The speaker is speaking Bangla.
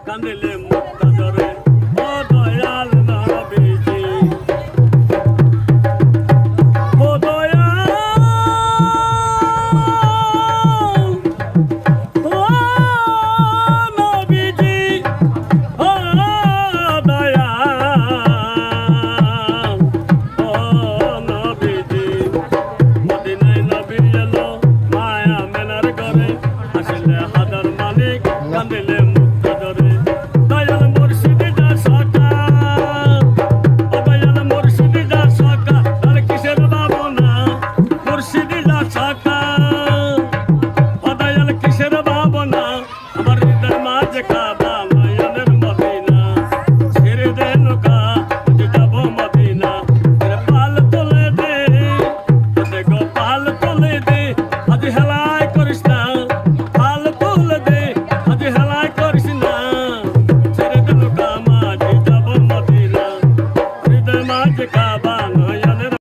কান্দিলে মুক্তা ধরে ও দয়াল নবীজি ও দয়াল ও নবীজি ও দয়াল ও নবীজি মদিনায় নবী এলো মায়া মেনার ঘরে আসলে হাজার মালিক কান্দিলে মুক্তা ধরে দয়াল মুর্শিদি যা সকা ও দয়াল মুর্শিদি যা সকা তার কিসের ভাবনা মুর্শিদি যা সকা ও দয়াল কিসের ভাবনা আমার হৃদয় মাঝে কাবা নয়নের মদিনা ছেড়ে দে নৌকা যে যাব মদিনা পাল তুলে দে গো পাল তুলে দে আজ হেলায় করিস না পাল তুলে দে আজ হেলায় করিস না ছেড়ে দে নৌকা মাঝে যাব মদিনা হৃদয়